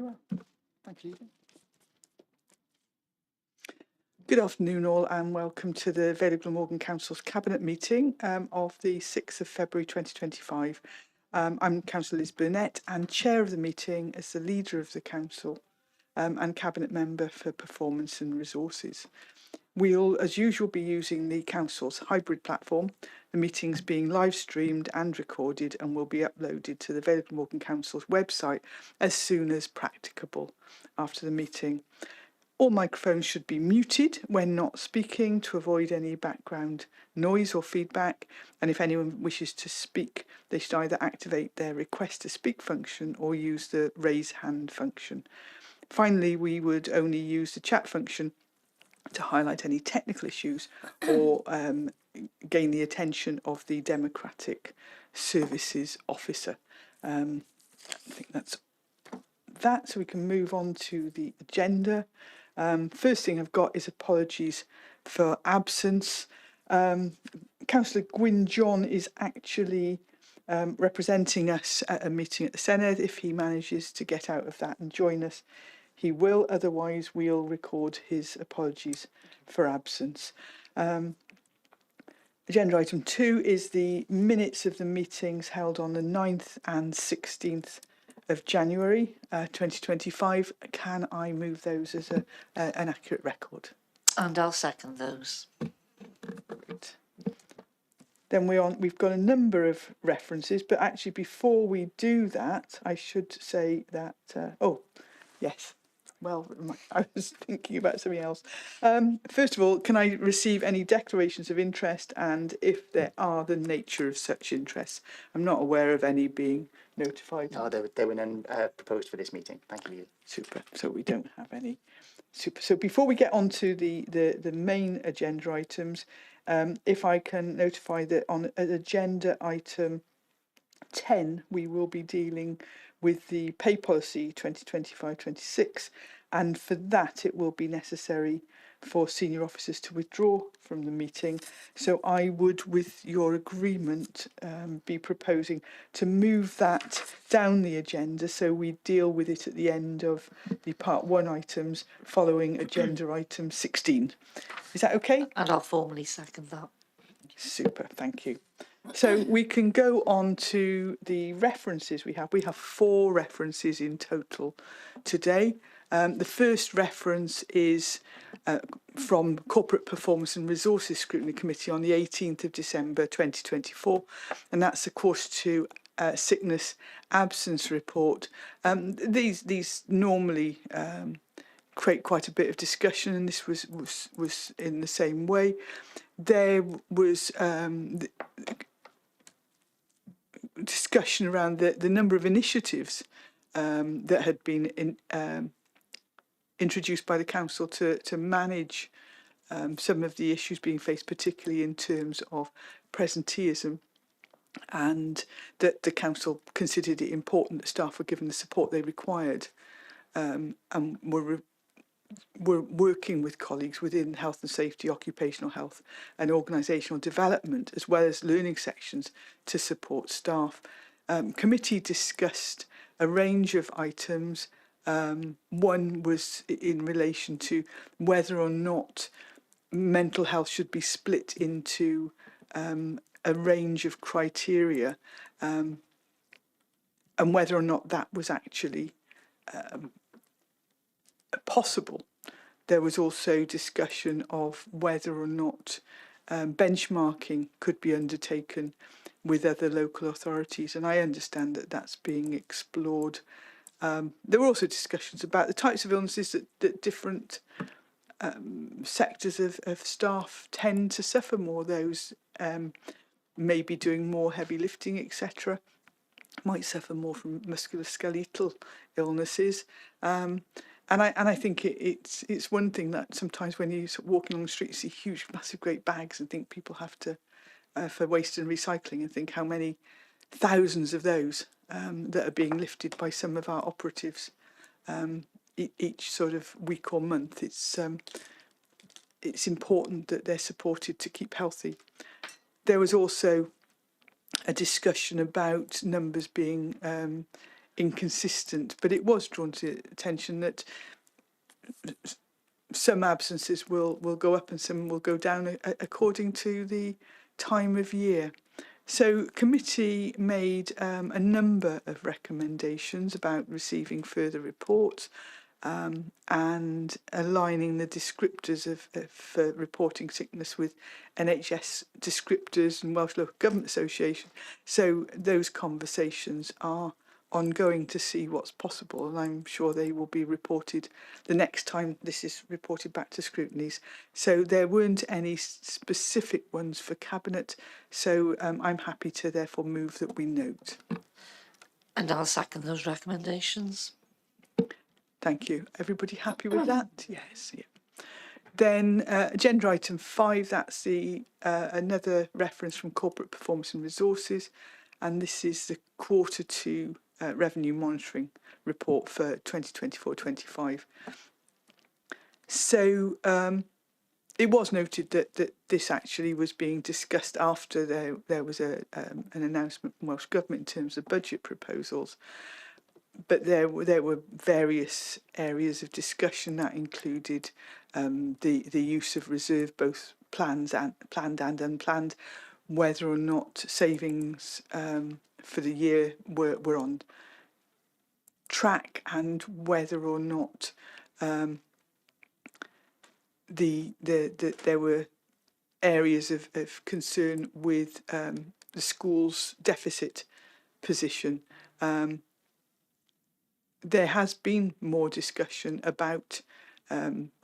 well. Thank you. Good afternoon all and welcome to the Vale Glamorgan Council's Cabinet meeting of the 6th of February 2025. I'm Councillor Liz Burnett and Chair of the meeting as the Leader of the Council and Cabinet Member for Performance and Resources. We'll, as usual, be using the Council's hybrid platform. The meeting's being live streamed and recorded and will be uploaded to the Vale Glamorgan Council's website as soon as practicable after the meeting. All microphones should be muted when not speaking to avoid any background noise or feedback. And if anyone wishes to speak, they should either activate their request to speak function or use the raise hand function. Finally, we would only use the chat function to highlight any technical issues or gain the attention of the Democratic Services Officer. I think that's that, so we can move on to the agenda. First thing I've got is apologies for absence. Councillor Gwyn John is actually representing us at a meeting at the Senedd. If he manages to get out of that and join us, he will. Otherwise, we'll record his apologies for absence. Agenda item 2 is the minutes of the meetings held on the 9th and 16th of January 2025. Can I move those as an accurate record? And I'll second those. Great. Then we've got a number of references, but actually before we do that, I should say that, oh, yes. Well, I was thinking about something else. First of all, can I receive any declarations of interest, and if there are, the nature of such interests? I'm not aware of any being notified. No, there were none proposed for this meeting. Thank you. Super. So we don't have any. Super. So before we get on to the main agenda items, if I can notify that on agenda item 10, we will be dealing with the pay policy 2025-26, and for that it will be necessary for senior officers to withdraw from the meeting. So I would, with your agreement, be proposing to move that down the agenda so we deal with it at the end of the part 1 items following agenda item 16. Is that okay? And I'll formally second that. Super, thank you. So we can go on to the references we have. We have 4 references in total today. The first reference is from Corporate Performance and Resources Scrutiny Committee on the 18th of December 2024, and that's of course to sickness absence report. These normally create quite a bit of discussion, and this was in the same way. There was discussion around the number of initiatives that had been introduced by the council to manage some of the issues being faced, particularly in terms of presenteeism, and that the council considered it important that staff were given the support they required, and were working with colleagues within health and safety, occupational health and organisational development, as well as learning sections to support staff. Committee discussed a range of items. One was in relation to whether or not mental health should be split into a range of criteria, and whether or not that was actually possible. There was also discussion of whether or not benchmarking could be undertaken with other local authorities, and I understand that that's being explored. There were also discussions about the types of illnesses that different sectors of staff tend to suffer more. Those maybe doing more heavy lifting, etc., might suffer more from musculoskeletal illnesses. And I think it's one thing that sometimes when you're walking along the street, you see huge, massive, great bags and think people have to, for waste and recycling, and think how many thousands of those that are being lifted by some of our operatives each sort of week or month. It's important that they're supported to keep healthy. There was also a discussion about numbers being inconsistent, but it was drawn to attention that some absences will go up and some will go down according to the time of year. So committee made a number of recommendations about receiving further reports and aligning the descriptors of reporting sickness with NHS descriptors and Welsh Local Government Association. So those conversations are ongoing to see what's possible, and I'm sure they will be reported the next time this is reported back to scrutinies. So there weren't any specific ones for Cabinet, so I'm happy to therefore move that we note. And I'll second those recommendations. Thank you. Everybody happy with that? Yes. Yeah. Then agenda item 5, that's the another reference from Corporate Performance and Resources, and this is the Q2 revenue monitoring report for 2024-25. So it was noted that this actually was being discussed after there was an announcement from Welsh Government in terms of budget proposals. But there were various areas of discussion that included the use of reserve, both planned and unplanned, whether or not savings for the year were on track, and whether or not there were areas of concern with the school's deficit position. There has been more discussion about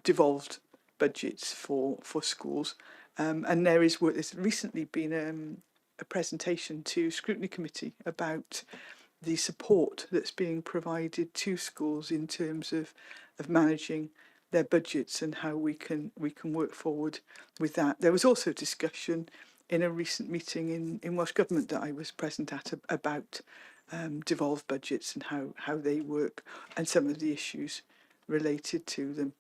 devolved budgets for schools, and there's recently been a presentation to Scrutiny Committee about the support that's being provided to schools in terms of managing their budgets and how we can work forward with that. There was also discussion in a recent meeting in Welsh Government that I was present at about devolved budgets and how they work and some of the issues related to them.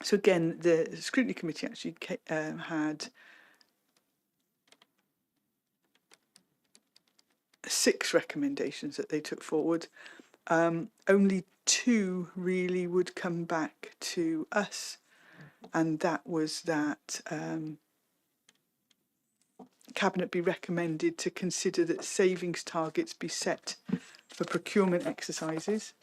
So again, the Scrutiny Committee actually had 6 recommendations that they took forward. Only 2 really would come back to us, and that was that Cabinet be recommended to consider that savings targets be set for procurement exercises,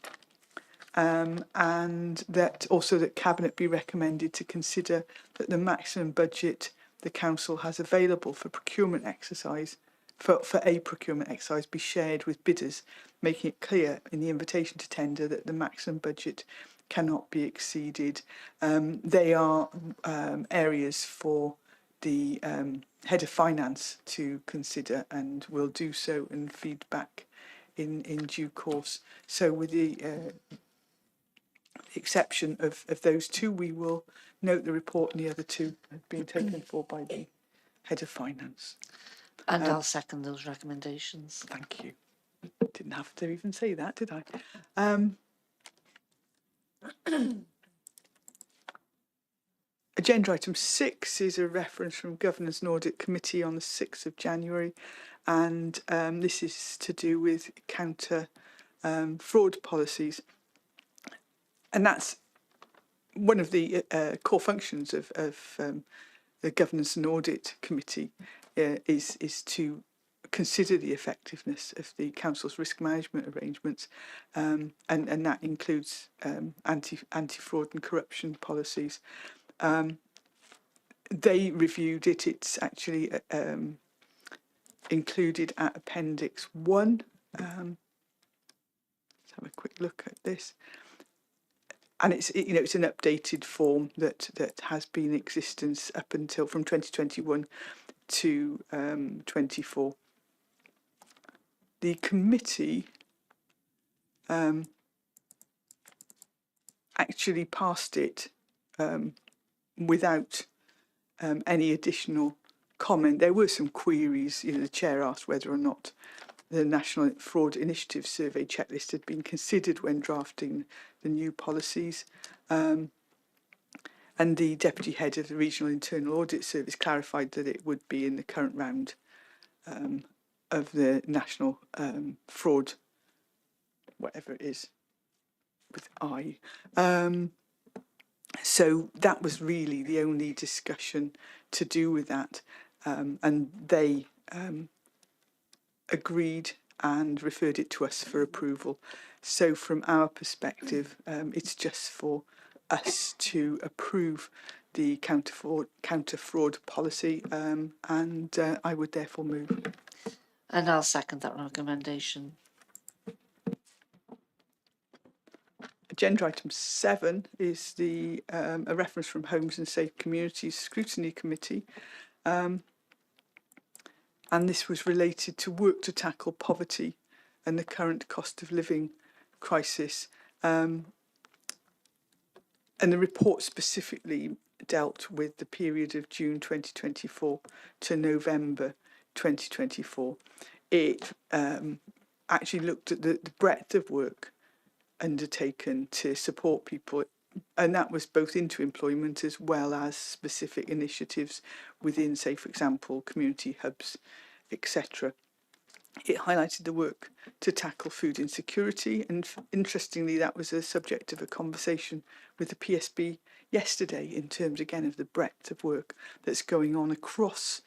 and that also that Cabinet be recommended to consider that the maximum budget the Council has available for procurement exercise for a procurement exercise be shared with bidders, making it clear in the invitation to tender that the maximum budget cannot be exceeded. They are areas for the Head of Finance to consider, and will do so and feedback in due course. So with the exception of those 2, we will note the report, and the other 2 have been taken for by the Head of Finance. And I'll second those recommendations. Thank you. Didn't have to even say that, did I? Agenda item 6 is a reference from Governance and Audit Committee on the 6th of January, and this is to do with counter fraud policies. And that's one of the core functions of the Governance and Audit Committee is to consider the effectiveness of the Council's risk management arrangements, and that includes anti-fraud and corruption policies. They reviewed it. It's actually included at Appendix 1. Let's have a quick look at this. And it's an updated form that has been in existence up until from 2021 to 24. The committee actually passed it without any additional comment. There were some queries. The chair asked whether or not the National Fraud Initiative Survey checklist had been considered when drafting the new policies. And the Deputy Head of the Regional Internal Audit Service clarified that it would be in the current round of the National Fraud whatever it is with I. So that was really the only discussion to do with that. And they agreed and referred it to us for approval. So from our perspective, it's just for us to approve the counter fraud policy, and I would therefore move. And I'll second that recommendation. Agenda item 7 is the a reference from Homes and Safe Communities Scrutiny Committee, and this was related to work to tackle poverty and the current cost of living crisis. And the report specifically dealt with the period of June 2024 to November 2024. It actually looked at the breadth of work undertaken to support people, and that was both into employment as well as specific initiatives within, say, for example, community hubs, etc. It highlighted the work to tackle food insecurity, and interestingly, that was a subject of a conversation with the PSB yesterday in terms, again, of the breadth of work that's going on across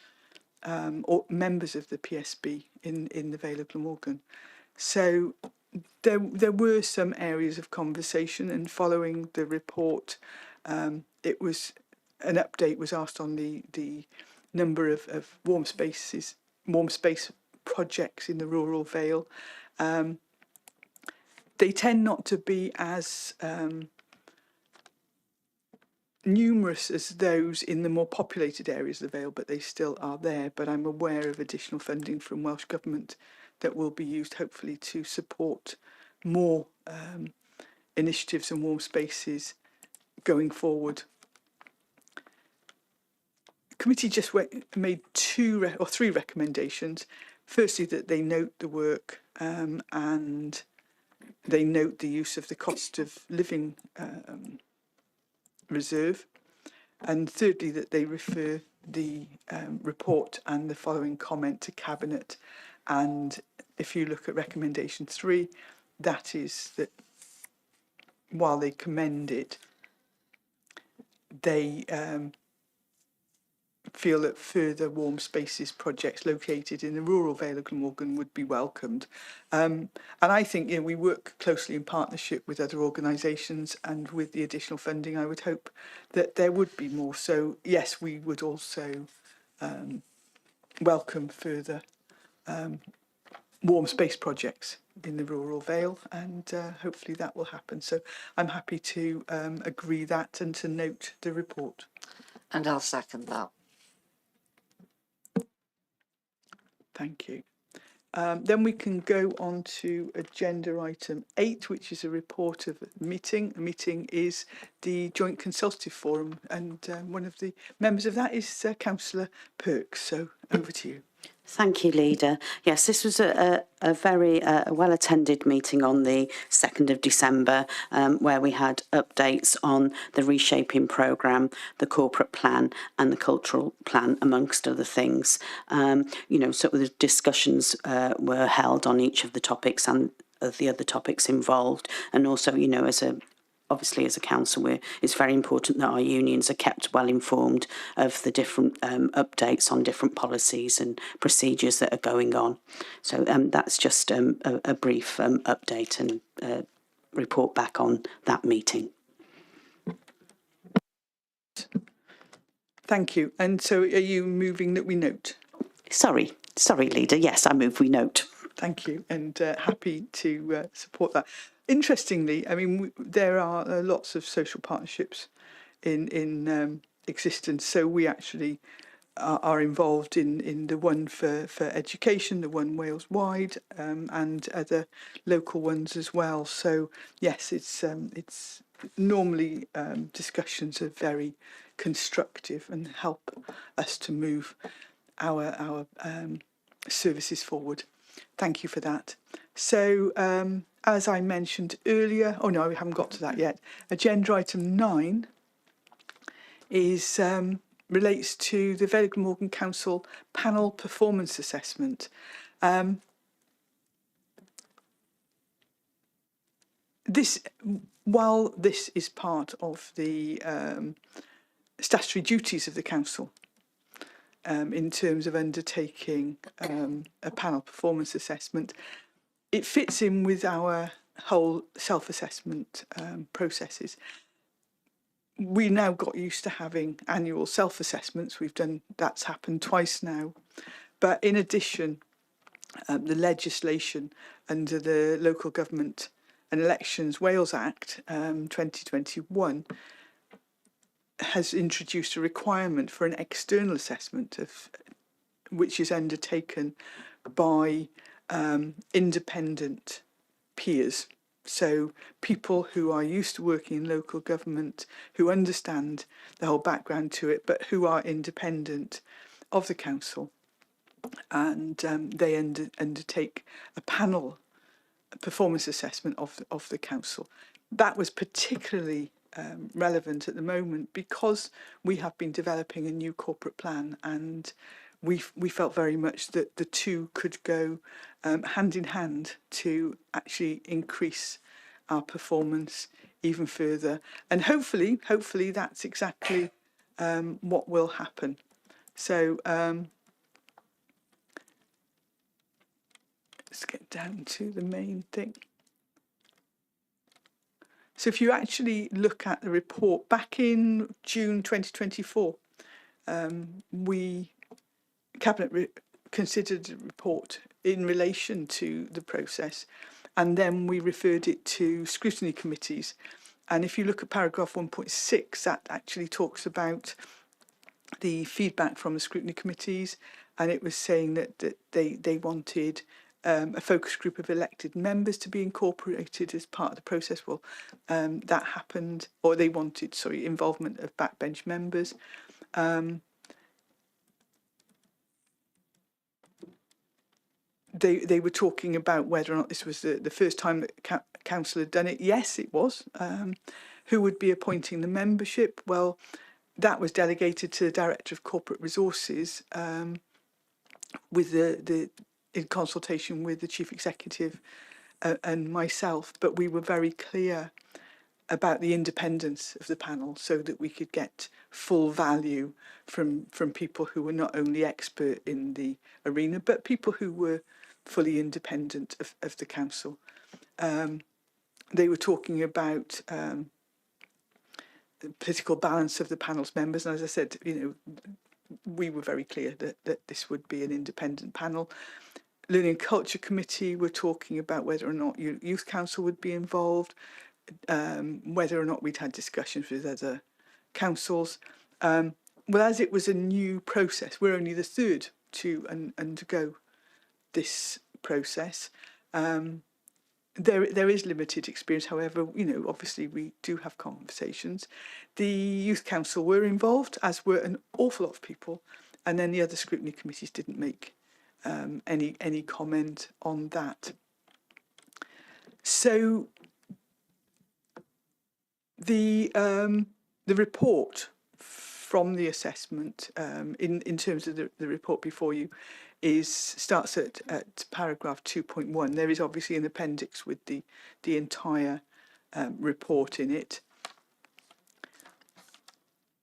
or members of the PSB in the Vale of Glamorgan. So there were some areas of conversation, and following the report, it was an update was asked on the number of warm space projects in the rural Vale. They tend not to be as numerous as those in the more populated areas of the Vale, but they still are there. But I'm aware of additional funding from Welsh Government that will be used hopefully to support more initiatives and warm spaces going forward. The committee just made 2 or 3 recommendations. Firstly, that they note the work and they note the use of the cost of living reserve. And thirdly, that they refer the report and the following comment to Cabinet. And if you look at recommendation 3, that is that while they commend it, they feel that further warm spaces projects located in the rural Vale of Glamorgan would be welcomed. And I think, we work closely in partnership with other organisations, and with the additional funding, I would hope that there would be more. So yes, we would also welcome further warm space projects in the rural Vale, and hopefully that will happen. So I'm happy to agree that and to note the report. And I'll second that. Thank you. Then we can go on to agenda item 8, which is a report of a meeting. A meeting is the Joint Consultative Forum, and one of the members of that is Councillor Perks. So over to you. Thank you, Leader. Yes, this was a very well-attended meeting on the 2nd of December, where we had updates on the reshaping programme, the corporate plan and the cultural plan, amongst other things. So the discussions were held on each of the topics and of the other topics involved. And also, obviously, as a council, it's very important that our unions are kept well informed of the different updates on different policies and procedures that are going on. So that's just a brief update and report back on that meeting. Thank you. And so are you moving that we note? Sorry, Leader. Yes, I move we note. Thank you, and happy to support that. Interestingly, there are lots of social partnerships in existence. So we actually are involved in the one for education, the one Wales wide, and other local ones as well. So yes, it's normally discussions are very constructive and help us to move our services forward. Thank you for that. So as I mentioned earlier, oh no, we haven't got to that yet. Agenda item 9 is relates to the Vale of Glamorgan Council panel performance assessment. this, while this is part of the statutory duties of the council, in terms of undertaking a panel performance assessment, it fits in with our whole self-assessment processes. We now got used to having annual self-assessments. That's happened twice now. But in addition, the legislation under the Local Government and Elections Wales Act 2021 has introduced a requirement for an external assessment which is undertaken by independent peers. So people who are used to working in local government, who understand the whole background to it, but who are independent of the council. And they undertake a panel performance assessment of the council. That was particularly relevant at the moment because we have been developing a new corporate plan, and we felt very much that the two could go hand in hand to actually increase our performance even further. And hopefully that's exactly what will happen. So let's get down to the main thing. So if you actually look at the report, back in June 2024, Cabinet considered a report in relation to the process, and then we referred it to scrutiny committees. And if you look at paragraph 1.6, that actually talks about the feedback from the scrutiny committees, and it was saying that they wanted a focus group of elected members to be incorporated as part of the process. Well, that happened, or they wanted, involvement of backbench members. They were talking about whether or not this was the first time that council had done it. Yes, it was. Who would be appointing the membership? Well, that was delegated to the Director of Corporate Resources with in consultation with the Chief Executive and myself. But we were very clear about the independence of the panel so that we could get full value from people who were not only expert in the arena, but people who were fully independent of the council. They were talking about the political balance of the panel's members. And as I said, we were very clear that this would be an independent panel. Learning and Culture Committee were talking about whether or not Youth Council would be involved, whether or not we'd had discussions with other councils. Well, as it was a new process, we're only the third to undergo this process. There is limited experience, however, obviously we do have conversations. The Youth Council were involved, as were an awful lot of people, and then the other scrutiny committees didn't make any comment on that. So the report from the assessment, in terms of the report before you, starts at paragraph 2.1. There is obviously an appendix with the entire report in it.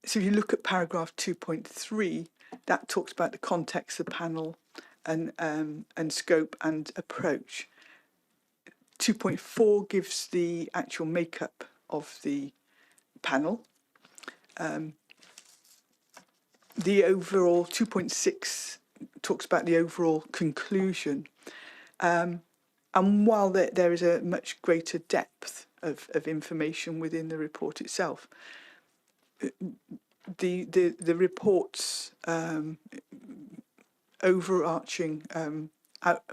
So if you look at paragraph 2.3, that talks about the context of the panel and scope and approach. 2.4 gives the actual makeup of the panel. The overall 2.6 talks about the overall conclusion. And while there is a much greater depth of information within the report itself, the report's overarching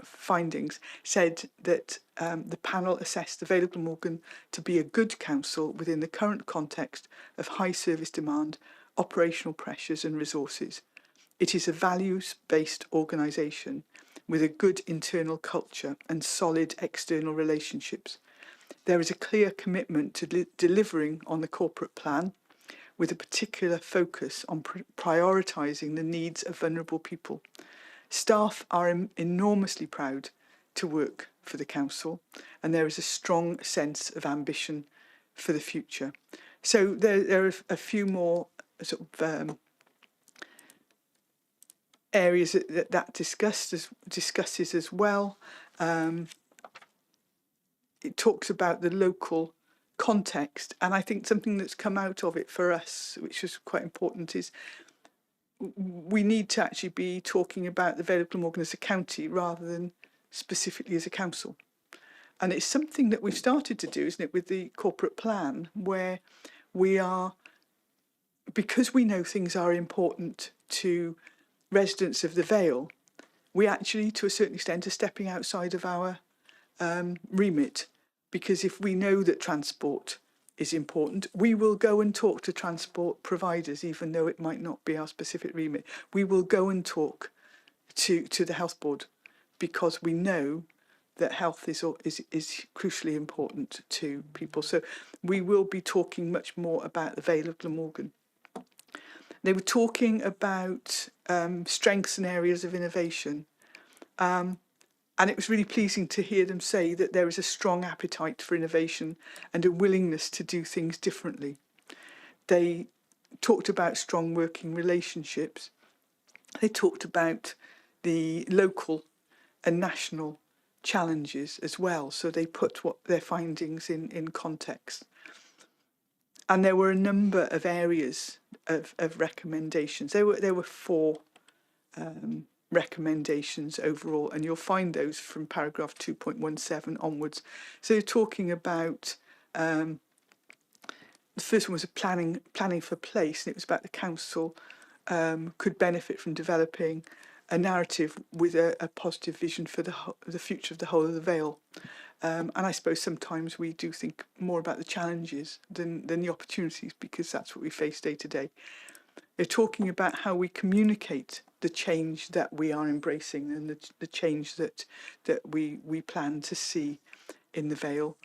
findings said that the panel assessed the Vale of Glamorgan to be a good council within the current context of high service demand, operational pressures and resources. It is a values-based organisation with a good internal culture and solid external relationships. There is a clear commitment to delivering on the corporate plan, with a particular focus on prioritising the needs of vulnerable people. Staff are enormously proud to work for the council, and there is a strong sense of ambition for the future. So there are a few more sort of areas that discusses as well. It talks about the local context, and I think something that's come out of it for us, which is quite important, is we need to actually be talking about the Vale of Glamorgan as a county rather than specifically as a council. And it's something that we've started to do, isn't it, with the corporate plan, where we are, because we know things are important to residents of the Vale, we actually, to a certain extent, are stepping outside of our remit. Because if we know that transport is important, we will go and talk to transport providers, even though it might not be our specific remit. We will go and talk to the health board, because we know that health is crucially important to people. So we will be talking much more about the Vale of Glamorgan. They were talking about strengths and areas of innovation. And it was really pleasing to hear them say that there is a strong appetite for innovation and a willingness to do things differently. They talked about strong working relationships. They talked about the local and national challenges as well. So they put their findings in context. And there were a number of areas of recommendations. There were 4 recommendations overall, and you'll find those from paragraph 2.17 onwards. So you're talking about the first one was a planning for place, and it was about the council could benefit from developing a narrative with a positive vision for the future of the whole of the Vale. And I suppose sometimes we do think more about the challenges than the opportunities, because that's what we face day to day. They're talking about how we communicate the change that we are embracing and the change that we plan to see in the Vale.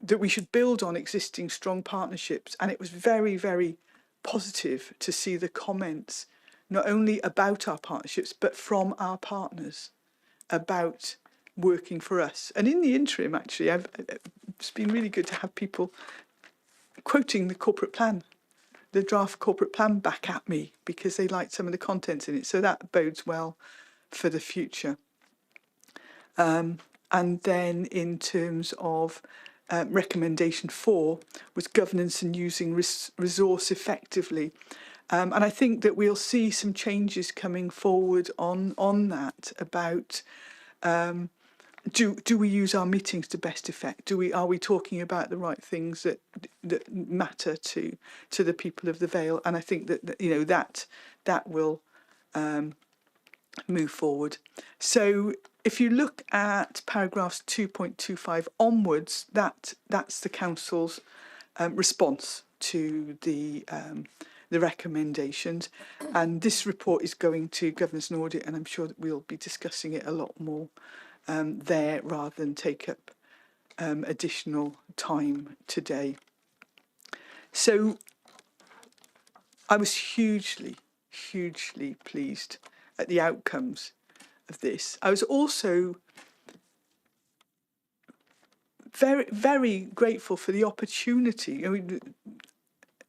That we should build on existing strong partnerships. And it was very, very positive to see the comments, not only about our partnerships, but from our partners about working for us. And in the interim, actually, it's been really good to have people quoting the corporate plan, the draft corporate plan, back at me, because they liked some of the contents in it. So that bodes well for the future. And then in terms of recommendation 4 was governance and using resource effectively. And I think that we'll see some changes coming forward on that about do we use our meetings to best effect? Are we talking about the right things that matter to the people of the Vale? And I think that that will move forward. So if you look at paragraphs 2.25 onwards, that's the council's response to the recommendations, and this report is going to Governance and Audit, and I'm sure that we'll be discussing it a lot more there rather than take up additional time today. So I was hugely pleased at the outcomes of this. I was also very, very grateful for the opportunity. I mean,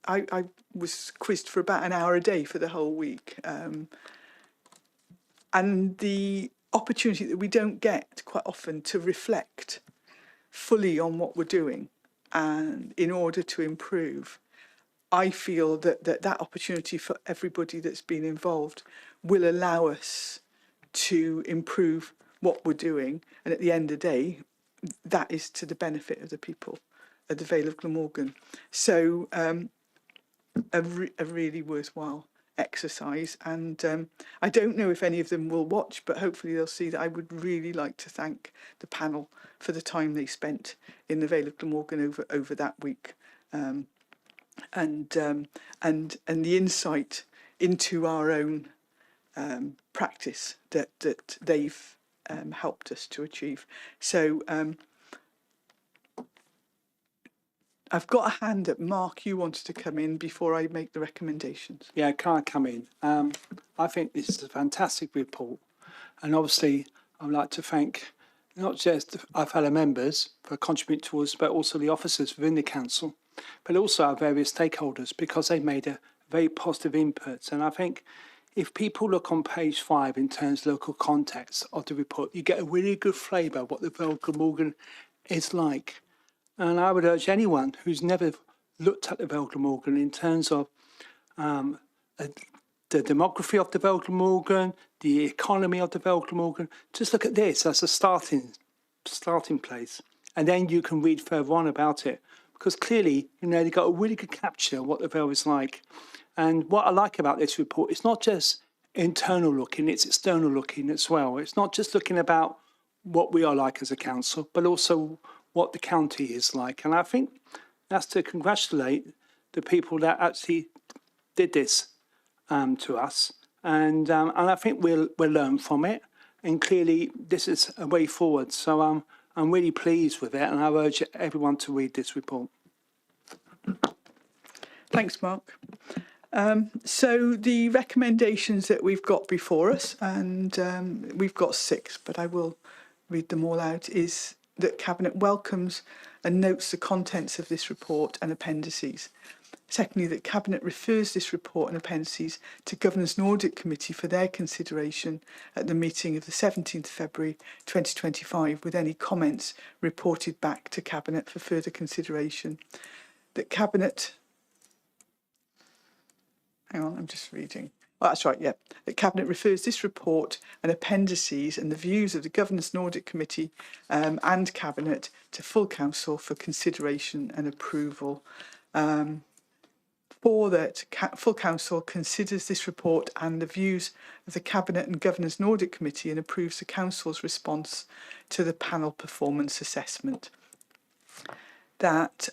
I was quizzed for about an hour a day for the whole week. And the opportunity that we don't get quite often to reflect fully on what we're doing and in order to improve. I feel that opportunity for everybody that's been involved will allow us to improve what we're doing. And at the end of the day, that is to the benefit of the people at the Vale of Glamorgan. So a really worthwhile exercise. And I don't know if any of them will watch, but hopefully they'll see that I would really like to thank the panel for the time they spent in the Vale of Glamorgan over that week. And the insight into our own practice that they've helped us to achieve. So I've got a hand up. Mark, you wanted to come in before I make the recommendations. Yeah, can I come in? I think this is a fantastic report, and obviously I'd like to thank not just our fellow members for contributing towards, but also the officers within the council, but also our various stakeholders, because they've made a very positive input. And I think if people look on page 5 in terms of local context of the report, you get a really good flavour of what the Vale Glamorgan is like. And I would urge anyone who's never looked at the Vale Glamorgan in terms of the demography of the Vale Glamorgan, the economy of the Vale Glamorgan, just look at this as a starting place. And then you can read further on about it. Because clearly, they've got a really good capture of what the Vale is like. And what I like about this report, it's not just internal looking, it's external looking as well. It's not just looking about what we are like as a council, but also what the county is like. And I think that's to congratulate the people that actually did this to us. And I think we'll learn from it. And clearly, this is a way forward. So I'm really pleased with it, and I urge everyone to read this report. Thanks, Mark. So the recommendations that we've got before us, and we've got 6, but I will read them all out, is that Cabinet welcomes and notes the contents of this report and appendices. Secondly, that Cabinet refers this report and appendices to Governance and Audit Committee for their consideration at the meeting of the 17th February 2025, with any comments reported back to Cabinet for further consideration. That Cabinet... Hang on, I'm just reading. Oh, that's right, yeah. The Cabinet refers this report and appendices and the views of the Governance and Audit Committee and Cabinet to full Council for consideration and approval. For that, full Council considers this report and the views of the Cabinet and Governance and Audit Committee and approves the Council's response to the panel performance assessment. That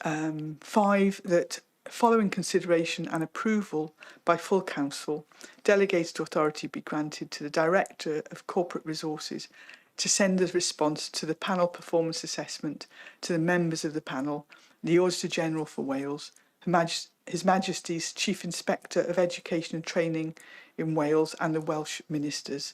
5, that following consideration and approval by full Council, delegated authority be granted to the Director of Corporate Resources to send a response to the panel performance assessment to the members of the panel, the Auditor General for Wales, His Majesty's Chief Inspector of Education and Training in Wales and the Welsh Ministers.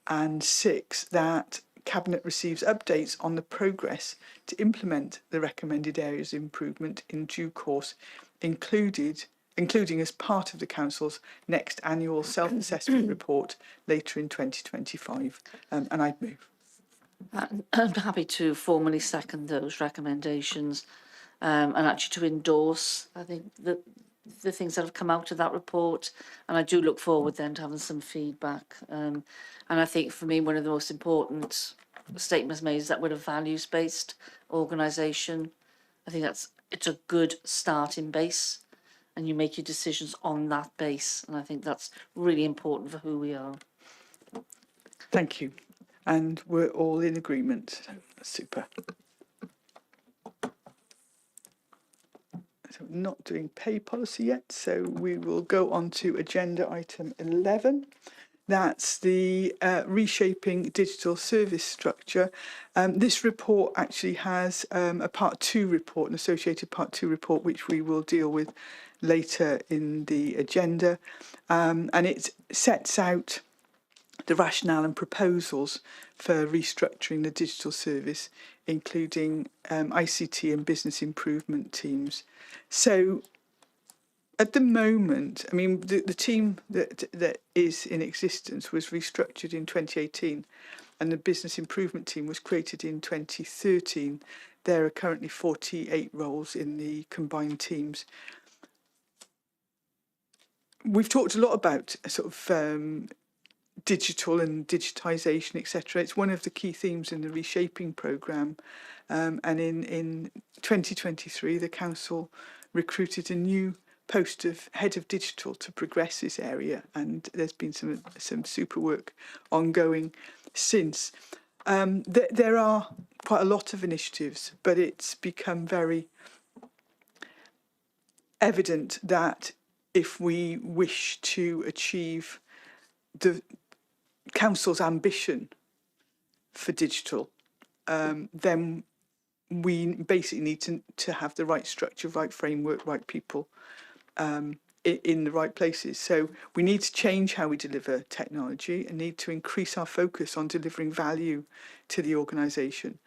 And 6, that Cabinet receives updates on the progress to implement the recommended areas of improvement in due course, including as part of the Council's next annual self-assessment report later in 2025. And I'd move. I'm happy to formally second those recommendations and actually to endorse, I think, the things that have come out of that report. And I do look forward then to having some feedback. And I think for me, one of the most important statements made is that we're a values-based organisation. I think it's a good starting base, and you make your decisions on that base. And I think that's really important for who we are. Thank you. And we're all in agreement. Super. So we're not doing pay policy yet, so we will go on to agenda item 11. That's the reshaping digital service structure. This report actually has a part 2 report, an associated part 2 report, which we will deal with later in the agenda. And it sets out the rationale and proposals for restructuring the digital service, including ICT and business improvement teams. So at the moment, I mean, the team that is in existence was restructured in 2018, and the business improvement team was created in 2013. There are currently 48 roles in the combined teams. We've talked a lot about sort of digital and digitisation, etc. It's one of the key themes in the reshaping programme. And in 2023, the council recruited a new post of head of digital to progress this area, and there's been some super work ongoing since. There are quite a lot of initiatives, but it's become very evident that if we wish to achieve the council's ambition for digital, then we basically need to have the right structure, right framework, right people in the right places. So we need to change how we deliver technology and need to increase our focus on delivering value to the organisation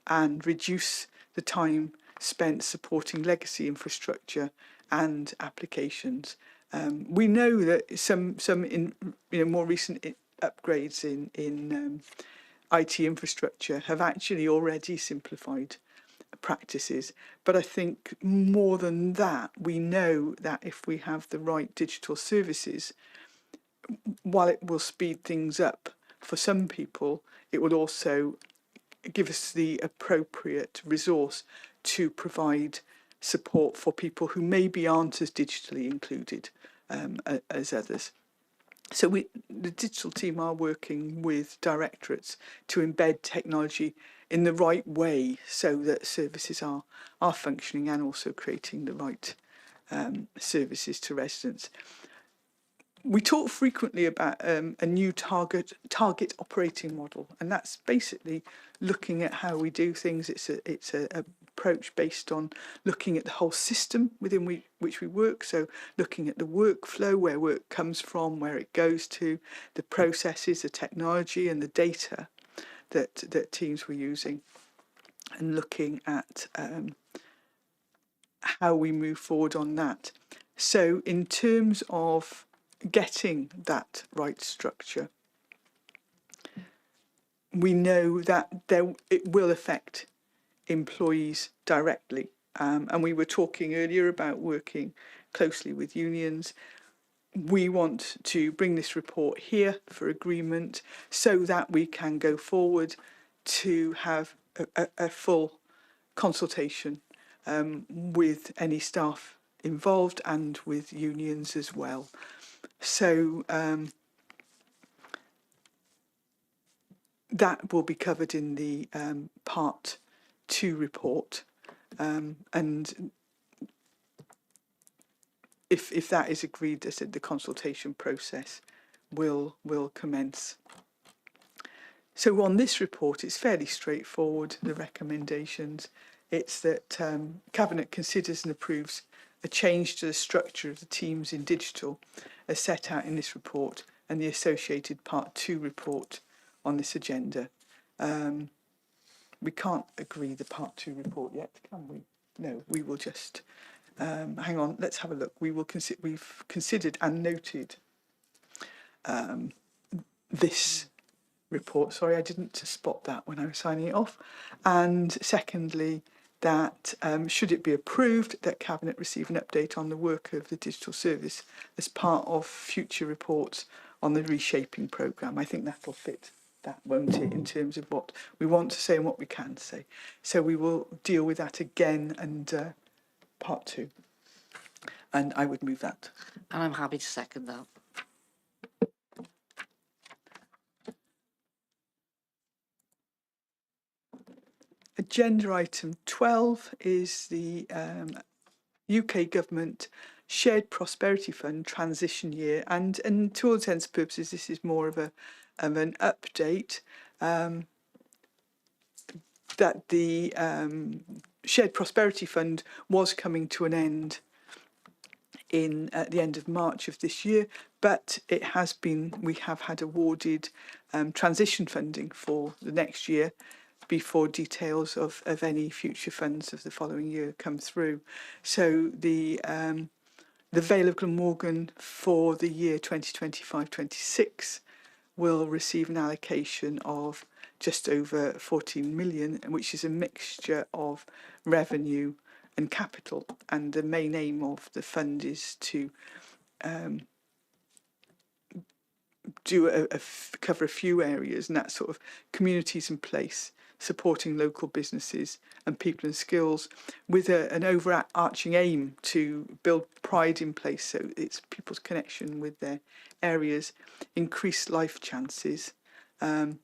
and reduce the time spent supporting legacy infrastructure and applications. We know that some in more recent upgrades in IT infrastructure have actually already simplified practices. But I think more than that, we know that if we have the right digital services, while it will speed things up for some people, it will also give us the appropriate resource to provide support for people who maybe aren't as digitally included as others. So the digital team are working with directorates to embed technology in the right way so that services are functioning and also creating the right services to residents. We talk frequently about a new target operating model, and that's basically looking at how we do things. It's a approach based on looking at the whole system within which we work. So looking at the workflow, where work comes from, where it goes to, the processes, the technology, and the data that teams were using, and looking at how we move forward on that. So in terms of getting that right structure, we know that it will affect employees directly. And we were talking earlier about working closely with unions. We want to bring this report here for agreement so that we can go forward to have a full consultation with any staff involved and with unions as well. So that will be covered in the Part 2 report. And if that is agreed, as I said, the consultation process will commence. So on this report, it's fairly straightforward, the recommendations. It's that Cabinet considers and approves a change to the structure of the teams in digital as set out in this report and the associated Part 2 report on this agenda. We can't agree the Part 2 report yet, can we? No, we will just, hang on, let's have a look. We've considered and noted this report. Sorry, I didn't spot that when I was signing it off. And secondly, that should it be approved, that Cabinet receive an update on the work of the digital service as part of future reports on the reshaping programme. I think that'll fit that, won't it, in terms of what we want to say and what we can say. So we will deal with that again and Part 2. And I would move that. And I'm happy to second that. Agenda item 12 is the UK Government Shared Prosperity Fund transition year, and to all intents and purposes, this is more of an update that the Shared Prosperity Fund was coming to an end at the end of March of this year, but we have had awarded transition funding for the next year before details of any future funds of the following year come through. So the Vale of Glamorgan for the year 2025-26 will receive an allocation of just over 14 million, which is a mixture of revenue and capital. And the main aim of the fund is to cover a few areas, and that's sort of communities in place, supporting local businesses and people and skills, with an overarching aim to build pride in place, so it's people's connection with their areas, increase life chances under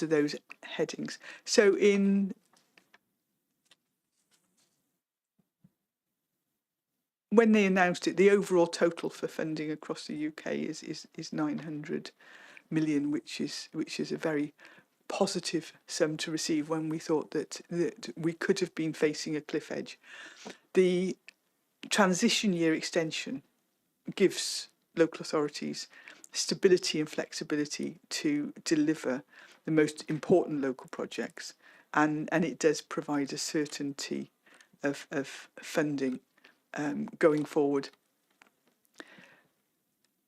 those headings. So when they announced it, the overall total for funding across the UK is 900 million, which is a very positive sum to receive when we thought that we could have been facing a cliff edge. The transition year extension gives local authorities stability and flexibility to deliver the most important local projects, and it does provide a certainty of funding going forward.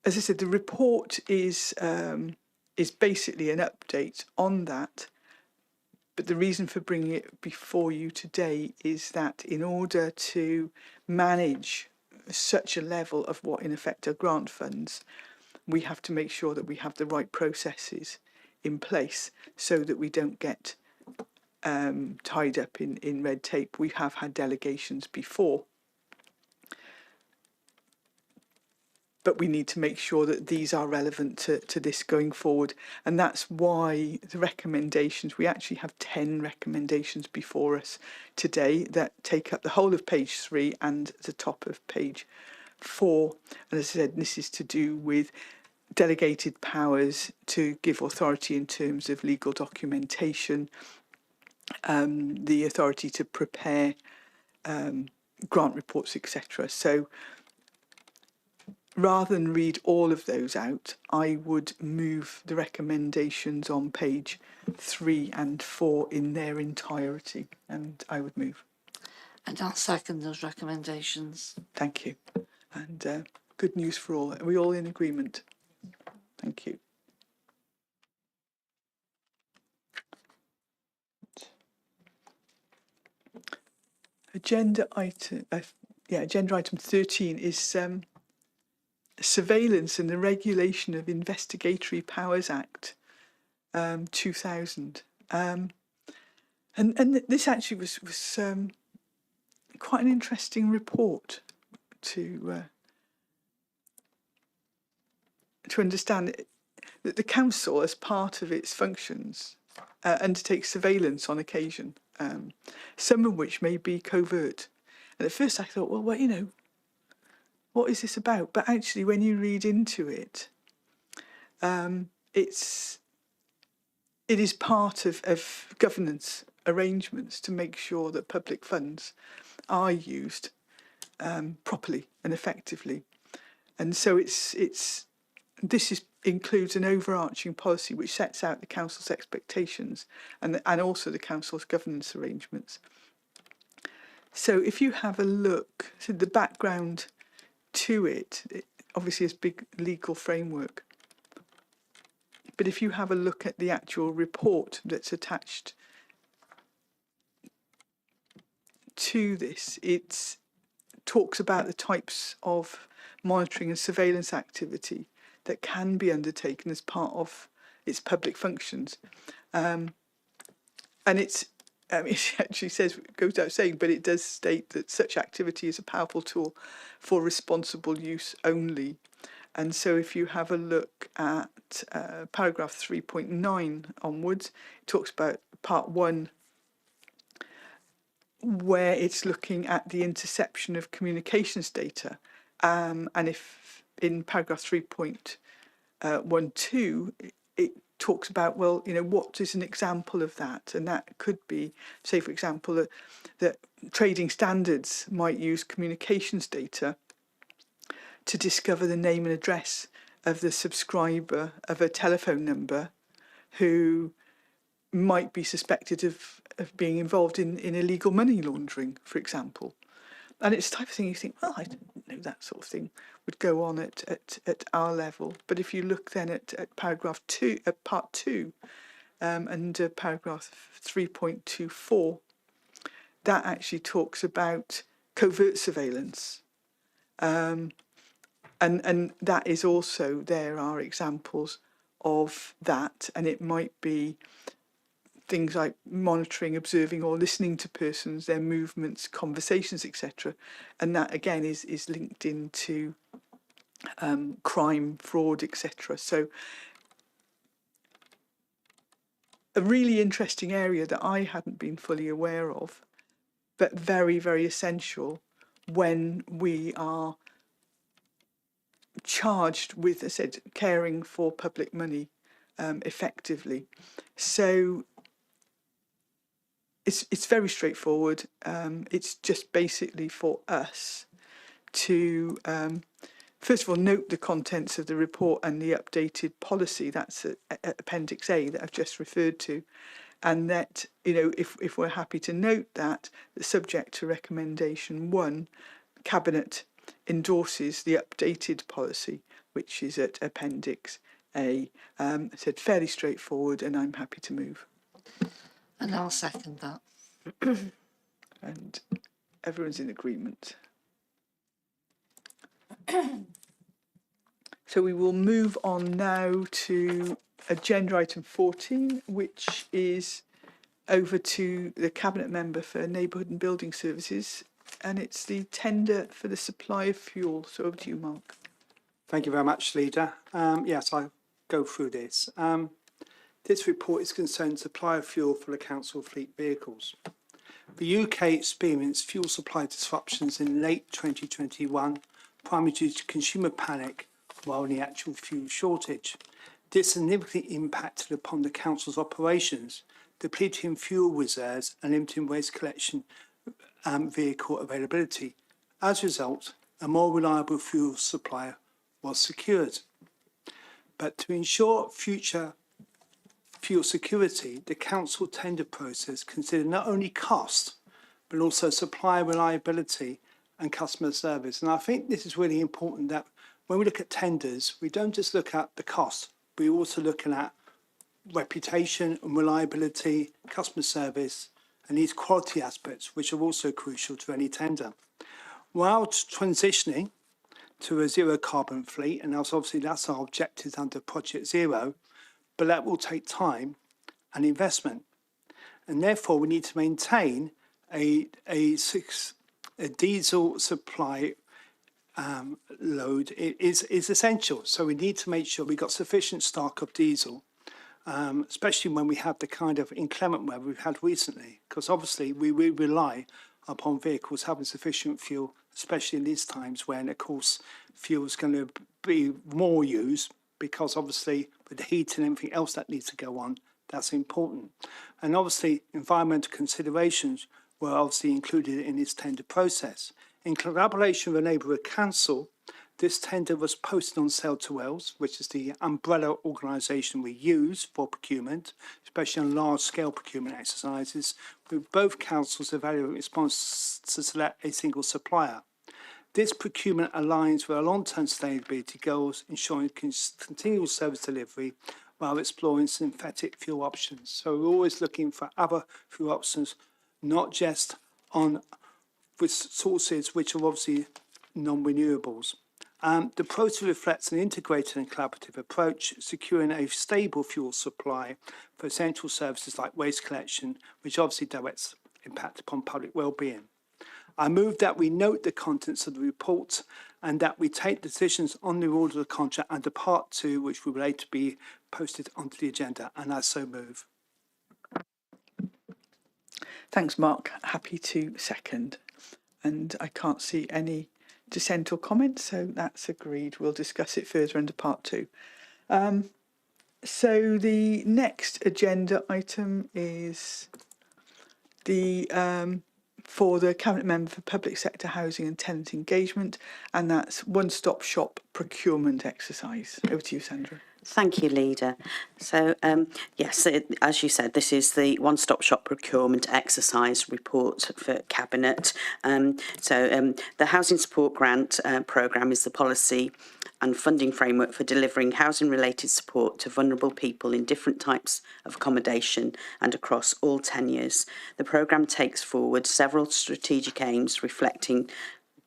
As I said, the report is basically an update on that, but the reason for bringing it before you today is that in order to manage such a level of what in effect are grant funds, we have to make sure that we have the right processes in place so that we don't get tied up in red tape. We have had delegations before, but we need to make sure that these are relevant to this going forward. And that's why the recommendations, we actually have 10 recommendations before us today that take up the whole of page 3 and the top of page 4. And as I said, this is to do with delegated powers to give authority in terms of legal documentation, the authority to prepare grant reports, etc. So rather than read all of those out, I would move the recommendations on page 3 and 4 in their entirety, and I would move. And I'll second those recommendations. Thank you. And good news for all. Are we all in agreement? Thank you. Agenda item 13 is surveillance and the regulation of Investigatory Powers Act 2000. And this actually was quite an interesting report to understand that the council, as part of its functions, undertakes surveillance on occasion, some of which may be covert. And at first I thought, well, what is this about? But actually, when you read into it, it is part of governance arrangements to make sure that public funds are used properly and effectively. And so this includes an overarching policy which sets out the council's expectations and also the council's governance arrangements. So if you have a look, so the background to it obviously is big legal framework. But if you have a look at the actual report that's attached to this, it talks about the types of monitoring and surveillance activity that can be undertaken as part of its public functions. And it actually says, goes without saying, but it does state that such activity is a powerful tool for responsible use only. And so if you have a look at paragraph 3.9 onwards, it talks about part 1, where it's looking at the interception of communications data. And if in paragraph 3.12, it talks about, well, what is an example of that? And that could be, say, for example, that trading standards might use communications data to discover the name and address of the subscriber of a telephone number who might be suspected of being involved in illegal money laundering, for example. And it's the type of thing you think, well, I didn't know that sort of thing would go on at our level. But if you look then at paragraph 2, at part 2, and paragraph 3.24, that actually talks about covert surveillance. And that is also, there are examples of that, and it might be things like monitoring, observing or listening to persons, their movements, conversations, etc. And that again is linked into crime, fraud, etc. So a really interesting area that I hadn't been fully aware of, but very, very essential when we are charged with, as I said, caring for public money effectively. So it's very straightforward. It's just basically for us to first of all note the contents of the report and the updated policy. That's Appendix A that I've just referred to, and that, you know, if we're happy to note that, subject to recommendation 1, Cabinet endorses the updated policy, which is at Appendix A. Said fairly straightforward, and I'm happy to move. And I'll second that. And everyone's in agreement. So we will move on now to agenda item 14, which is over to the Cabinet Member for Neighbourhood and Building Services, and it's the tender for the supply of fuel. So over to you, Mark. Thank you very much, Leader. Yes, I'll go through this. This report is concerned supply of fuel for the council fleet vehicles. The UK experienced fuel supply disruptions in late 2021, primarily due to consumer panic while in the actual fuel shortage. This significantly impacted upon the council's operations, depleting fuel reserves and limiting waste collection vehicle availability. As a result, a more reliable fuel supply was secured. But to ensure future fuel security, the council tender process considered not only cost, but also supply reliability and customer service. And I think this is really important, that when we look at tenders, we don't just look at the cost, but we're also looking at reputation and reliability, customer service, and these quality aspects, which are also crucial to any tender. While transitioning to a zero carbon fleet, and obviously that's our objectives under Project Zero, but that will take time and investment. And therefore we need to maintain a diesel supply load is essential. So we need to make sure we've got sufficient stock of diesel, especially when we have the kind of inclement weather we've had recently, because obviously we rely upon vehicles having sufficient fuel, especially in these times when, of course, fuel is going to be more used, because obviously with the heat and everything else that needs to go on, that's important. And obviously environmental considerations were obviously included in this tender process. In collaboration with the Neighbourhood Council, this tender was posted on Sale to Wales, which is the umbrella organisation we use for procurement, especially on large-scale procurement exercises, with both councils evaluating response to select a single supplier. This procurement aligns with our long-term sustainability goals, ensuring continual service delivery while exploring synthetic fuel options. So we're always looking for other fuel options, not just on with sources which are obviously non-renewables. The process reflects an integrated and collaborative approach, securing a stable fuel supply for essential services like waste collection, which obviously directs impact upon public well-being. I move that we note the contents of the report and that we take decisions on the award of the contract under Part 2, which will later be posted onto the agenda, and I so move. Thanks, Mark. Happy to second. And I can't see any dissent or comment, so that's agreed. We'll discuss it further under Part 2. So the next agenda item is the for the Cabinet Member for Public Sector Housing and Tenant Engagement, and that's one-stop shop procurement exercise. Over to you, Sandra. Thank you, Leader. So, yes, as you said, this is the one-stop-shop procurement exercise report for Cabinet. The Housing Support Grant programme is the policy and funding framework for delivering housing-related support to vulnerable people in different types of accommodation and across all tenures. The programme takes forward several strategic aims reflecting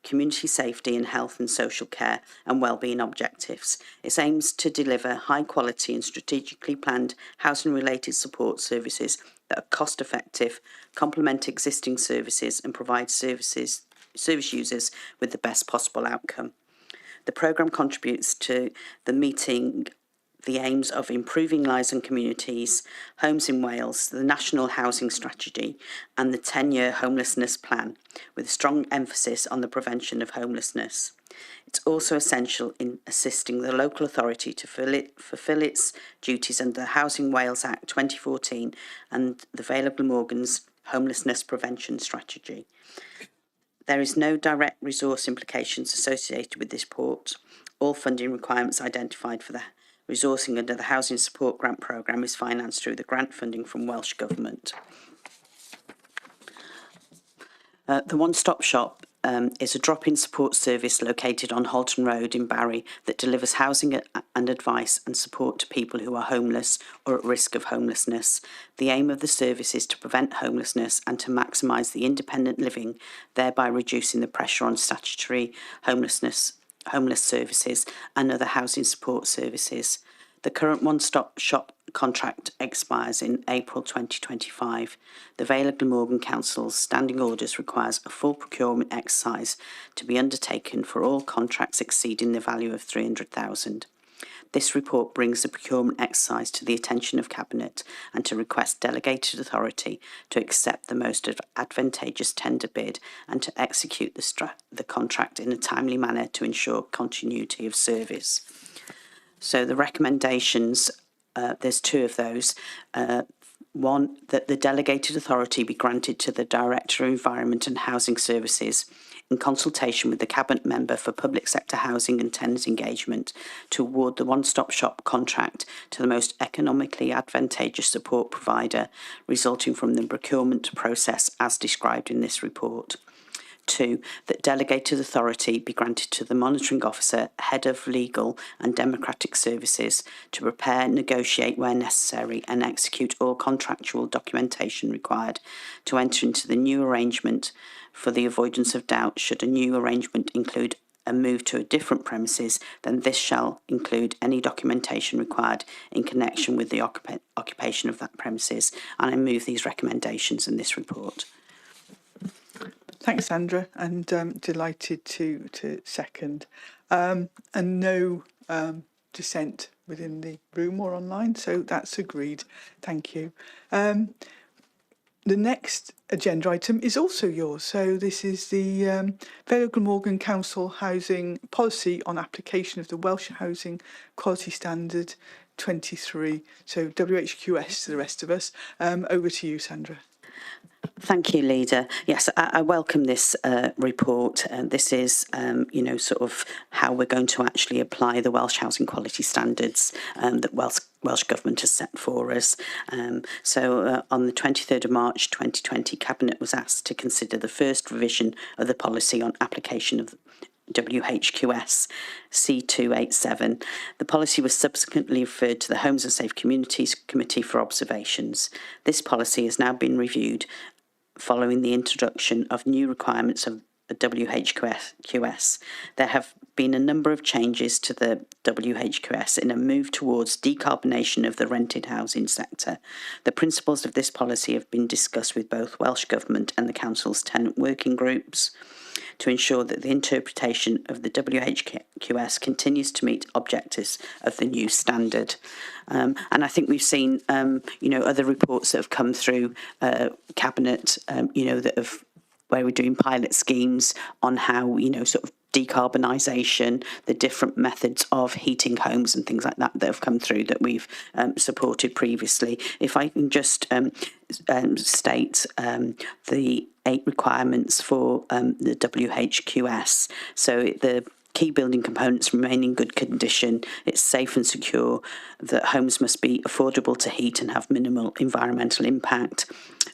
community safety and health and social care and wellbeing objectives. It aims to deliver high quality and strategically planned housing related support services that are cost effective, complement existing services and provide service users with the best possible outcome. The programme contributes to the meeting the aims of improving lives and communities, Homes in Wales, the National Housing Strategy and the 10-year homelessness plan, with a strong emphasis on the prevention of homelessness. It's also essential in assisting the local authority to fulfil its duties under the Housing Wales Act 2014 and the Vale of Glamorgan's Homelessness Prevention Strategy. There is no direct resource implications associated with this report. All funding requirements identified for the resourcing under the Housing Support Grant Programme is financed through the grant funding from Welsh Government. The One Stop Shop is a drop-in support service located on Halton Road in Barry that delivers housing and advice and support to people who are homeless or at risk of homelessness. The aim of the service is to prevent homelessness and to maximise the independent living, thereby reducing the pressure on statutory homeless services and other housing support services. The current One Stop Shop contract expires in April 2025. The Vale of Glamorgan Council's standing orders requires a full procurement exercise to be undertaken for all contracts exceeding the value of 300,000. This report brings the procurement exercise to the attention of Cabinet and to request delegated authority to accept the most advantageous tender bid and to execute the contract in a timely manner to ensure continuity of service. So the recommendations, there's two of those. One, that the delegated authority be granted to the Director of Environment and Housing Services in consultation with the Cabinet Member for Public Sector Housing and Tenant Engagement to award the One Stop Shop contract to the most economically advantageous support provider resulting from the procurement process as described in this report. 2, that delegated authority be granted to the Monitoring Officer, Head of Legal and Democratic Services to prepare, negotiate where necessary and execute all contractual documentation required to enter into the new arrangement for the avoidance of doubt should a new arrangement include a move to a different premises, then this shall include any documentation required in connection with the occupation of that premises. And I move these recommendations in this report. Thanks, Sandra, and delighted to second. And no dissent within the room or online, so that's agreed. Thank you. The next agenda item is also yours. So this is the Vale of Glamorgan Council Housing Policy on application of the Welsh Housing Quality Standard 23. So WHQS to the rest of us. Over to you, Sandra. Thank you, Leader. Yes, I welcome this report. This is, sort of how we're going to actually apply the Welsh Housing Quality Standards that Welsh Government has set for us. So on the 23rd of March 2020, Cabinet was asked to consider the first revision of the policy on application of WHQS C287. The policy was subsequently referred to the Homes and Safe Communities Committee for observations. This policy has now been reviewed following the introduction of new requirements of WHQS. There have been a number of changes to the WHQS in a move towards decarbonation of the rented housing sector. The principles of this policy have been discussed with both Welsh Government and the Council's tenant working groups to ensure that the interpretation of the WHQS continues to meet objectives of the new standard. And I think we've seen, other reports that have come through Cabinet, that have where we're doing pilot schemes on how, sort of decarbonisation, the different methods of heating homes and things like that that have come through that we've supported previously. If I can just state the 8 requirements for the WHQS. So the key building components remain in good condition, it's safe and secure, that homes must be affordable to heat and have minimal environmental impact.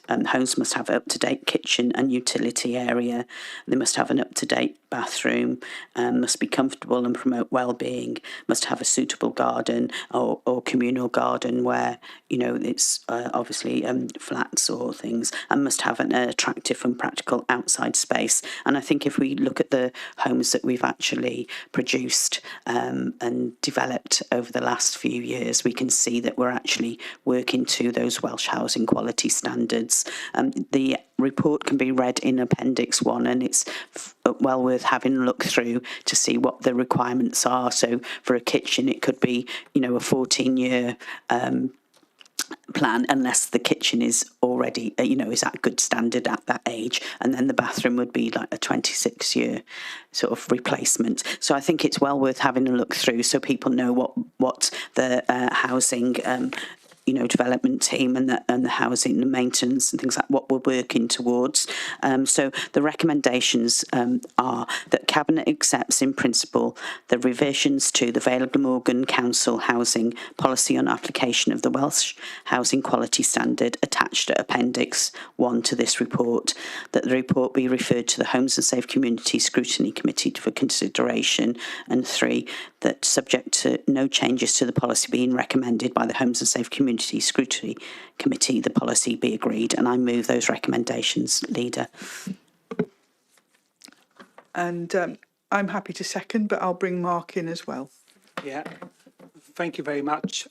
Homes must have an up-to-date kitchen and utility area. They must have an up-to-date bathroom, must be comfortable and promote well-being, must have a suitable garden or communal garden where, it's obviously flats or things, and must have an attractive and practical outside space. And I think if we look at the homes that we've actually produced and developed over the last few years, we can see that we're actually working to those Welsh Housing Quality Standards. The report can be read in Appendix 1 and it's well worth having a look through to see what the requirements are. So for a kitchen, it could be, a 14-year plan unless the kitchen is already, is at good standard at that age. And then the bathroom would be like a 26-year sort of replacement. So I think it's well worth having a look through so people know what the housing development team and the housing and maintenance and things like what we're working towards. So the recommendations are that Cabinet accepts in principle the revisions to the Vale of Glamorgan Council Housing Policy on application of the Welsh Housing Quality Standard attached at Appendix 1 to this report, that the report be referred to the Homes and Safe Communities Scrutiny Committee for consideration, and 3, that subject to no changes to the policy being recommended by the Homes and Safe Communities Scrutiny Committee, the policy be agreed. And I move those recommendations, Leader. And I'm happy to second, but I'll bring Mark in as well. Yeah, thank you very much,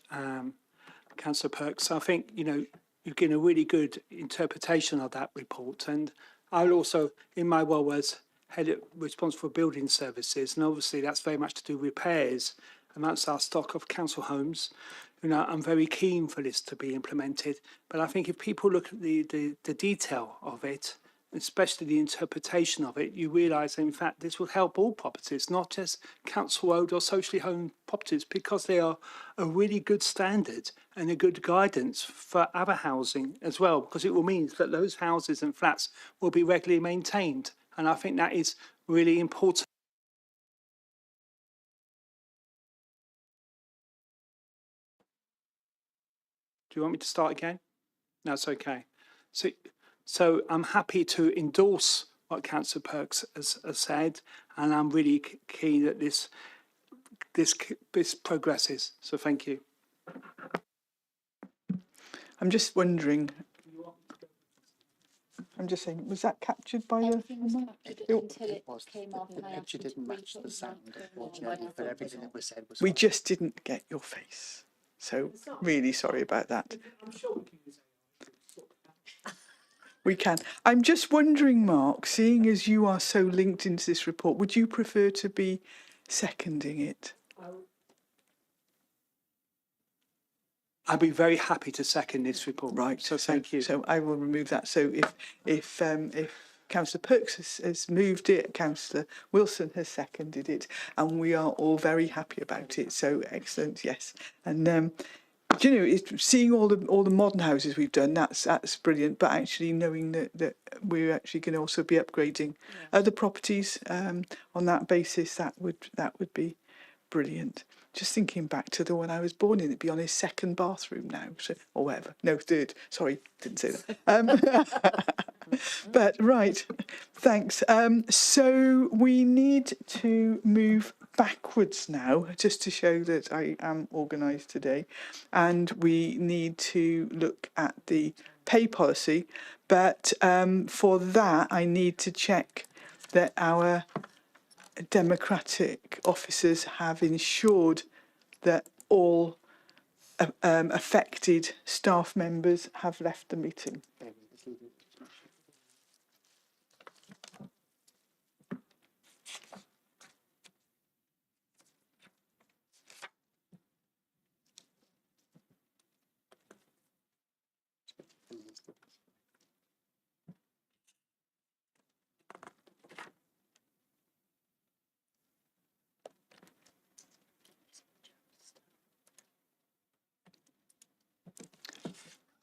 Councillor Perks. I think, you've given a really good interpretation of that report. And I'll also, in my role as head responsible for building services, and obviously that's very much to do with repairs amongst our stock of council homes. I'm very keen for this to be implemented, but I think if people look at the detail of it, especially the interpretation of it, you realise in fact this will help all properties, not just council owned or socially owned properties, because they are a really good standard and a good guidance for other housing as well, because it will mean that those houses and flats will be regularly maintained. And I think that is really important. Do you want me to start again? No, it's okay. So I'm happy to endorse what Councillor Perks has said, and I'm really keen that this progresses. So thank you. I'm just wondering. I'm just saying, was that captured by the? Everything was captured until it was. came off. The picture didn't match the sound, unfortunately, but everything that was said was We fine. just didn't get your face, so really sorry about that. I'm sure we can use it. We can. I'm just wondering, Mark, seeing as you are so linked into this report, would you prefer to be seconding it? I'd be very happy to second this report. Right. So thank you. So I will remove that. So if Councillor Perks has moved it, Councillor Wilson has seconded it, and we are all very happy about it. So excellent, yes. And seeing all the modern houses we've done, that's brilliant. But actually knowing that we're actually going to also be upgrading other properties on that basis, that would be brilliant. Just thinking back to the one I was born in, it'd be on his second bathroom now, so, or whatever. No, third. Sorry, didn't say that. But right, thanks. So we need to move backwards now, just to show that I am organised today, and we need to look at the pay policy. But for that, I need to check that our democratic officers have ensured that all affected staff members have left the meeting.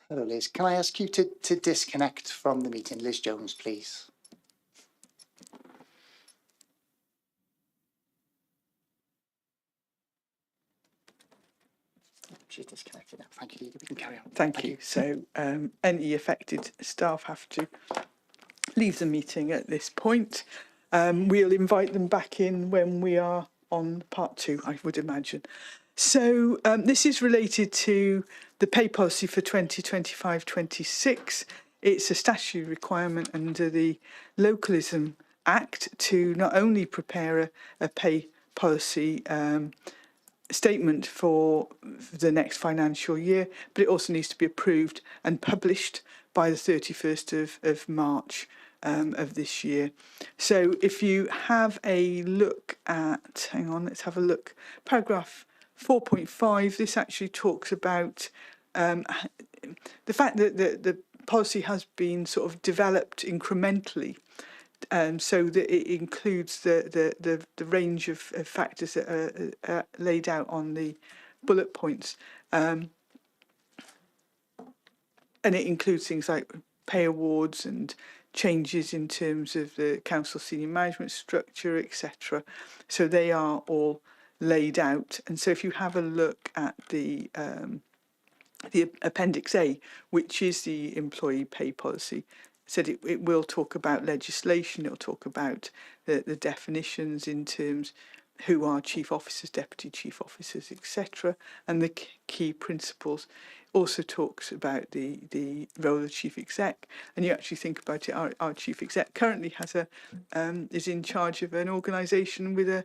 Hello, Liz. Can I ask you to disconnect from the meeting? Liz Jones, please. She's disconnected now. Thank you. We can carry on. Thank you. So any affected staff have to leave the meeting at this point. We'll invite them back in when we are on part 2, I would imagine. So this is related to the pay policy for 2025-26. It's a statutory requirement under the Localism Act to not only prepare a pay policy statement for the next financial year, but it also needs to be approved and published by the 31st of March of this year. So if you have a look at, hang on, let's have a look, paragraph 4.5, this actually talks about the fact that the policy has been sort of developed incrementally, so that it includes the range of factors that are laid out on the bullet points. and it includes things like pay awards and changes in terms of the council senior management structure, etc. So they are all laid out. And so if you have a look at the Appendix A, which is the employee pay policy, said it will talk about legislation, it'll talk about the definitions in terms who are chief officers, deputy chief officers, etc., and the key principles. Also talks about the role of the chief exec, and you actually think about it. Our chief exec currently has is in charge of an organisation with a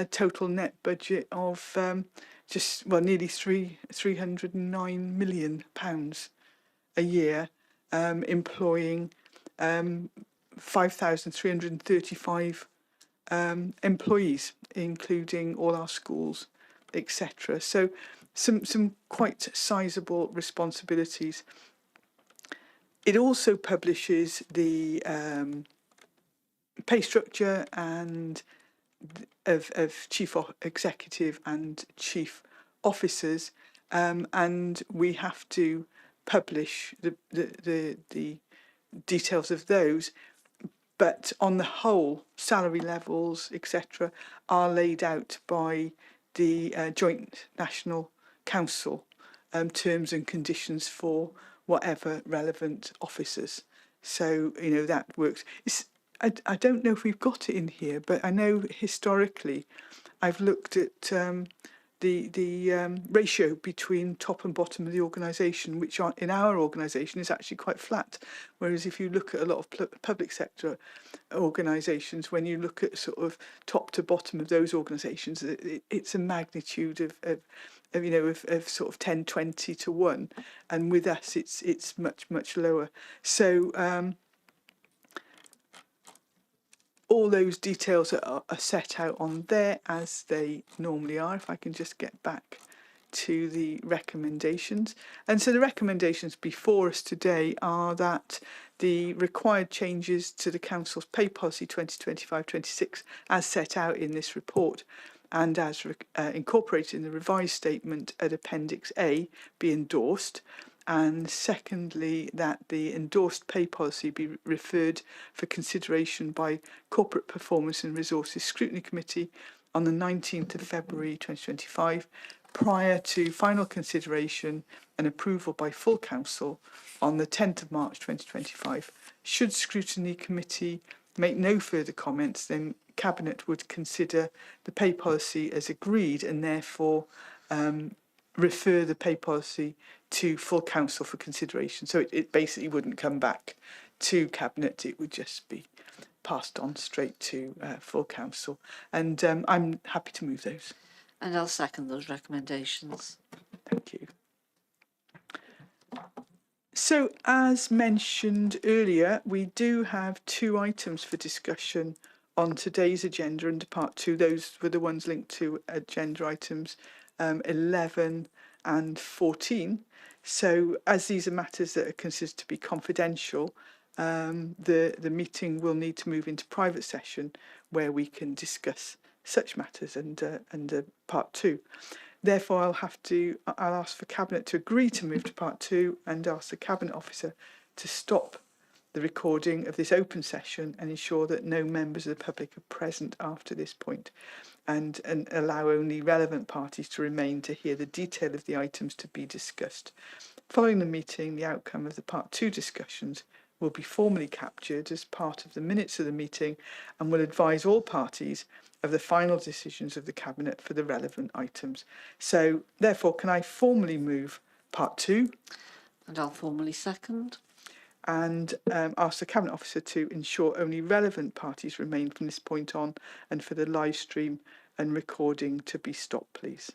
total net budget of nearly £309 million a year, employing 5,335 employees, including all our schools, etc. So some quite sizable responsibilities. It also publishes the pay structure and of chief executive and chief officers, and we have to publish the details of those. But on the whole, salary levels, etc., are laid out by the Joint National Council, terms and conditions for whatever relevant officers. So, you know, that works. I don't know if we've got it in here, but I know historically I've looked at the ratio between top and bottom of the organisation, which in our organisation is actually quite flat. Whereas if you look at a lot of public sector organisations, when you look at sort of top to bottom of those organisations, it's a magnitude of sort of 10, 20 to 1. And with us, it's much lower. So all those details are set out on there as they normally are. If I can just get back to the recommendations. And so the recommendations before us today are that the required changes to the Council's pay policy 2025-26 as set out in this report and as incorporated in the revised statement at Appendix A be endorsed. And secondly, that the endorsed pay policy be referred for consideration by Corporate Performance and Resources Scrutiny Committee on the 19th of February 2025, prior to final consideration and approval by full council on the 10th of March 2025. Should Scrutiny Committee make no further comments, then Cabinet would consider the pay policy as agreed and therefore refer the pay policy to full council for consideration. So it basically wouldn't come back to Cabinet, it would just be passed on straight to full council. And I'm happy to move those. And I'll second those recommendations. Thank you. So as mentioned earlier, we do have 2 items for discussion on today's agenda under part 2. Those were the ones linked to agenda items 11 and 14. So as these are matters that are considered to be confidential, the meeting will need to move into private session where we can discuss such matters under part 2. Therefore, I'll ask for Cabinet to agree to move to part 2 and ask the Cabinet Officer to stop the recording of this open session and ensure that no members of the public are present after this point, and allow only relevant parties to remain to hear the detail of the items to be discussed. Following the meeting, the outcome of the part 2 discussions will be formally captured as part of the minutes of the meeting and will advise all parties of the final decisions of the Cabinet for the relevant items. So, therefore, can I formally move part 2? And I'll formally second. And ask the Cabinet Officer to ensure only relevant parties remain from this point on, and for the live stream and recording to be stopped, please.